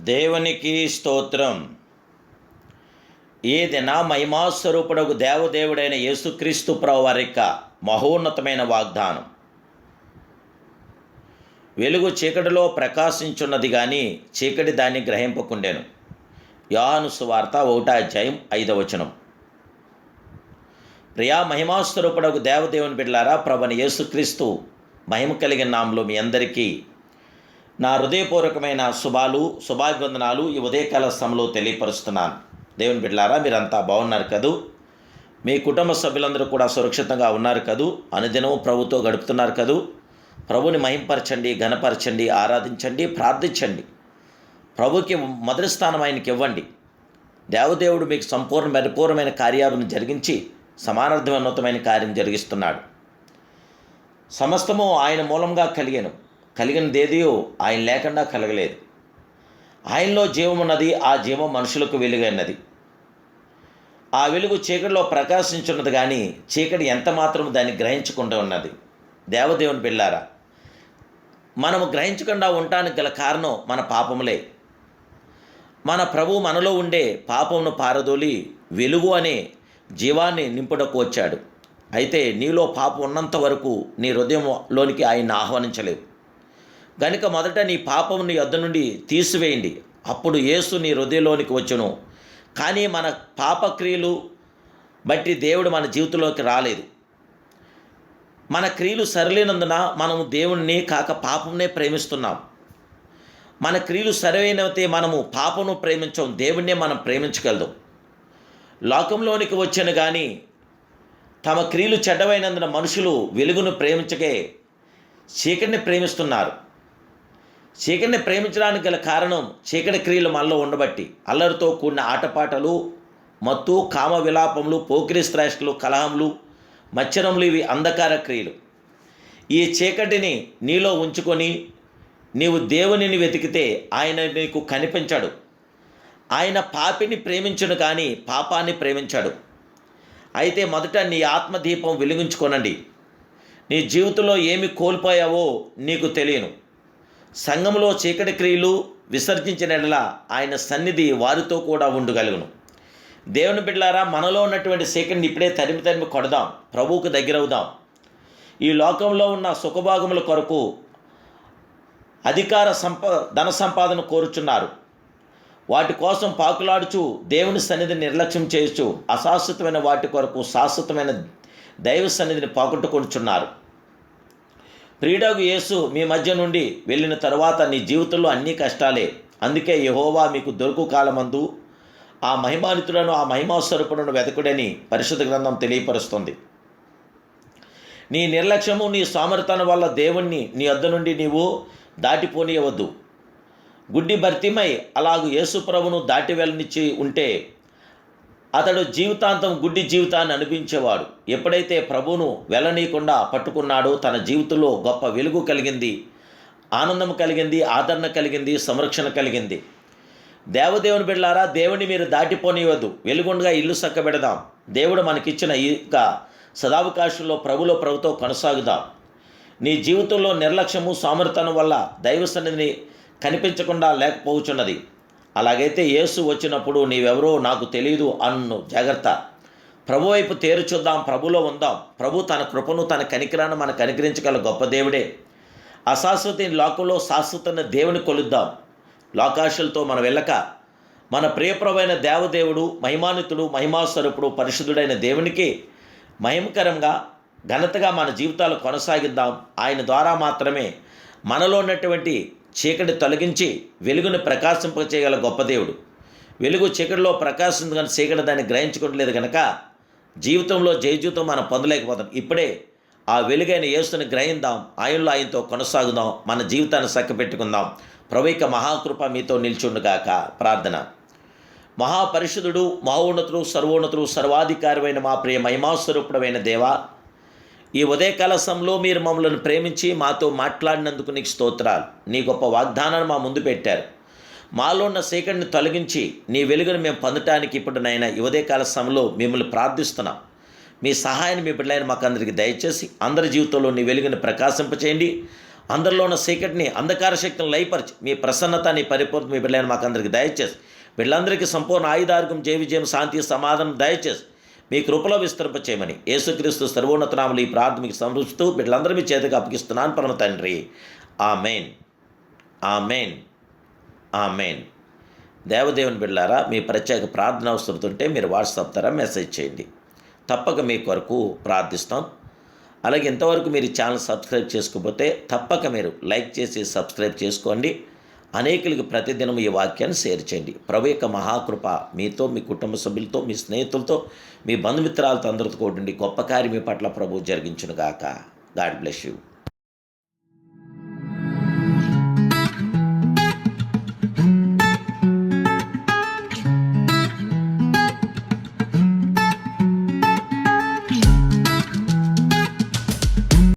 దేవునికి స్తోత్రం. ఈ దిన మహిమాస్వరూపుడకు దేవదేవుడైన యేసుక్రీస్తు ప్రభువు వారి యొక్క మహోన్నతమైన వాగ్దానం. వెలుగు చీకటిలో ప్రకాశించున్నది కానీ చీకటి దాన్ని గ్రహింపకుండెను. యోహాను సువార్త 1:5. ప్రియా మహిమాస్వరూపుడకు దేవదేవుని బిడ్డలారా, ప్రభువైన యేసుక్రీస్తు మహిమ కలిగిన నామములో మీ అందరికీ నా హృదయపూర్వకమైన శుభాభివందనాలు ఈ ఉదయకాల సమయంలో తెలియపరుస్తున్నాను. దేవుని బిడ్డలారా, మీరంతా బాగున్నారు కదూ? మీ కుటుంబ సభ్యులందరూ కూడా సురక్షితంగా ఉన్నారు కదూ? అనుదినం ప్రభుతో గడుపుతున్నారు కదూ? ప్రభుని మహింపరచండి, ఘనపరచండి, ఆరాధించండి, ప్రార్థించండి. ప్రభుకి మొదటి స్థానం ఆయనకి ఇవ్వండి. దేవదేవుడు మీకు పరిపూర్ణమైన కార్యాలను జరిగించి సమానార్థమైనతమైన కార్యం జరిగిస్తున్నాడు. సమస్తము ఆయన మూలంగా కలిగినదేదియో ఆయన లేకుండా కలగలేదు. ఆయనలో జీవం ఉన్నది, ఆ జీవం మనుషులకు వెలుగైనది. ఆ వెలుగు చీకటిలో ప్రకాశించున్నది కానీ చీకటి ఎంత మాత్రం దాన్ని గ్రహించకుండా ఉన్నది. దేవదేవుని బిడ్డలారా, మనము గ్రహించకుండా ఉండటానికి గల కారణం మన పాపములే. మన ప్రభు మనలో ఉండే పాపమును పారదోలి వెలుగు అనే జీవాన్ని నింపుటకు వచ్చాడు. అయితే నీలో పాపం ఉన్నంత వరకు నీ హృదయంలోనికి ఆయన్ని ఆహ్వానించలేవు. గనుక మొదట నీ పాపం నీ యొద్ద నుండి తీసివేయండి, అప్పుడు యేసు నీ హృదయంలోనికి వచ్చును. కానీ మన పాపక్రియలు బట్టి దేవుడు మన జీవితంలోకి రాలేదు. మన క్రియలు సరిలేనందున మనము దేవుణ్ణి కాక పాపంనే ప్రేమిస్తున్నాం. మన క్రియలు సరైనవైతే మనము పాపను ప్రేమించం, దేవుణ్ణే మనం ప్రేమించగలదు. లోకంలోనికి వచ్చాను కానీ తమ క్రియలు చెడ్డవైనందున మనుషులు వెలుగును ప్రేమించకే చీకటిని ప్రేమిస్తున్నారు. చీకటిని ప్రేమించడానికి గల కారణం చీకటి క్రియలు మనలో ఉండబట్టి. అల్లరితో కూడిన ఆటపాటలు, మత్తు, కామ విలాపములు, పోకిరి శ్రేష్ఠలు, కలహములు, మచ్చరములు ఇవి అంధకార క్రియలు. ఈ చీకటిని నీలో ఉంచుకొని నీవు దేవునిని వెతికితే ఆయన నీకు కనిపించాడు. ఆయన పాపిని ప్రేమించడు కానీ పాపాన్ని ప్రేమించాడు. అయితే మొదట నీ ఆత్మదీపం వెలిగించుకోనండి. నీ జీవితంలో ఏమి కోల్పోయావో నీకు తెలియను. సంఘంలో చీకటి క్రియలు విసర్జించిన ఎడల ఆయన సన్నిధి వారితో కూడా ఉండగలుగును. దేవుని బిడ్డలారా, మనలో ఉన్నటువంటి చీకటిని ఇప్పుడే తరిమి కొడదాం, ప్రభువుకు దగ్గరవుదాం. ఈ లోకంలో ఉన్న సుఖభాగముల కొరకు ధన సంపాదన కోరుచున్నారు. వాటి కోసం పాకులాడుచు దేవుని సన్నిధిని నిర్లక్ష్యం చేయొచ్చు. అశాశ్వతమైన వాటి కొరకు శాశ్వతమైన దైవ సన్నిధిని పోగొట్టుకొనుచున్నారు. ప్రియుడగు యేసు మీ మధ్య నుండి వెళ్ళిన తరువాత నీ జీవితంలో అన్ని కష్టాలే. అందుకే యెహోవా మీకు దొరుకు కాలమందు ఆ మహిమానితులను, ఆ మహిమాస్వరూపులను వెతకుడని పరిశుద్ధ గ్రంథం తెలియపరుస్తుంది. నీ నిర్లక్ష్యము, నీ సామర్థ్యం వల్ల దేవుణ్ణి నీ వద్ద నుండి నీవు దాటిపోనియవద్దు. గుడ్డి భర్తిమై అలాగూ యేసు ప్రభును దాటి వెళ్ళనిచ్చి ఉంటే అతడు జీవితాంతం గుడ్డి జీవితాన్ని అనిపించేవాడు. ఎప్పుడైతే ప్రభువును వెళ్ళనీయకుండా పట్టుకున్నాడో తన జీవితంలో గొప్ప వెలుగు కలిగింది, ఆనందం కలిగింది, ఆదరణ కలిగింది, సంరక్షణ కలిగింది. దేవదేవుని బిడ్డలారా, దేవుని మీరు దాటిపోనివ్వద్దు. వెలుగుండగా ఇల్లు చక్కబెడదాం. దేవుడు మనకిచ్చిన ఈ సదావకాశంలో ప్రభుతో కొనసాగుదాం. నీ జీవితంలో నిర్లక్ష్యము, సామర్థ్యం వల్ల దైవ సన్నిధిని కనిపించకుండా లేకపోవచ్చున్నది. అలాగైతే యేసు వచ్చినప్పుడు నీవెవరో నాకు తెలియదు అన్ను జాగ్రత్త. ప్రభు వైపు తేరు చూద్దాం, ప్రభులో ఉందాం. ప్రభు తన కృపను, తన కనికరాన్ని మనకు అనుగ్రహించగల గొప్ప దేవుడే. అశాశ్వత లోకంలో శాశ్వతమైన దేవుని కొలుద్దాం. లోకాశలతో మనం వెళ్ళక మన ప్రియప్రభైన దేవదేవుడు, మహిమానితుడు, మహిమాస్వరూపుడు, పరిశుద్ధుడైన దేవునికి మహిమకరంగా, ఘనతగా మన జీవితాలు కొనసాగిద్దాం. ఆయన ద్వారా మాత్రమే మనలో ఉన్నటువంటి చీకటి తొలగించి వెలుగును ప్రకాశింపచేయగల గొప్ప దేవుడు. వెలుగు చీకటిలో ప్రకాశించదు కానీ చీకటి దాన్ని గ్రహించుకోవట్లేదు కనుక జీవితంలో జయజీవితం మనం పొందలేకపోతాం. ఇప్పుడే ఆ వెలుగైన యేసుని గ్రహిందాం, ఆయనతో కొనసాగుదాం, మన జీవితాన్ని చక్కపెట్టుకుందాం. ప్రభు యొక్క మహాకృప మీతో నిల్చుండుగాక. ప్రార్థన. మహాపరిశుద్ధుడు, మహోన్నతుడు, సర్వోన్నతుడు, సర్వాధికారమైన మా ప్రియ మహిమాస్వరూపుడమైన దేవా, ఈ ఉదయకాల సమయంలో మీరు మమ్మల్ని ప్రేమించి మాతో మాట్లాడినందుకు నీకు స్తోత్రాలు. నీ గొప్ప వాగ్దానాన్ని మా ముందు పెట్టారు. మాలో ఉన్న చీకటిని తొలగించి నీ వెలుగును మేము పొందటానికి ఇప్పుడు నైనా ఈ ఉదయకాల సమయంలో మిమ్మల్ని ప్రార్థిస్తున్నాం. మీ సహాయాన్ని మీ బిడ్డలైన మాకు అందరికీ దయచేసి అందరి జీవితంలో నీ వెలుగుని ప్రకాశింపచేయండి. అందరిలో ఉన్న చీకటిని, అంధకార శక్తులను లయపరిచి మీ ప్రసన్నత, నీ పరిపూర్ణ మీ బిడ్డలను మాకు అందరికీ దయచేసి, బిడ్డలందరికీ సంపూర్ణ ఆయుధార్గం, జయ విజయం, శాంతి, సమాధానం దయచేసి మీ కృపలో విస్తరింపచేయమని యేసుక్రీస్తు సర్వోన్నత నామములో ఈ ప్రార్థన మీకు సమర్పిస్తూ బిడ్డలందరూ మీ చేతికి అప్పగిస్తున్నాను పరమ తండ్రి. Amen, amen, amen. దేవదేవుని బిడ్డలారా, మీ ప్రత్యేక ప్రార్థన అవసరం ఉంటే మీరు వాట్సాప్ ద్వారా మెసేజ్ చేయండి. తప్పక మీ కొరకు ప్రార్థిస్తాం. అలాగే ఇంతవరకు మీరు ఈ ఛానల్ సబ్స్క్రైబ్ చేసుకోకపోతే తప్పక మీరు లైక్ చేసి సబ్స్క్రైబ్ చేసుకోండి. అనేకులకు ప్రతిదినం ఈ వాక్యాన్ని షేర్ చేయండి. ప్రభు యొక్క మహాకృప మీతో, మీ కుటుంబ సభ్యులతో, మీ స్నేహితులతో, మీ బంధుమిత్రాలతో అందరితో కూడండి. గొప్ప కార్యం మీ పట్ల ప్రభు జరిగించునుగాక. God bless you.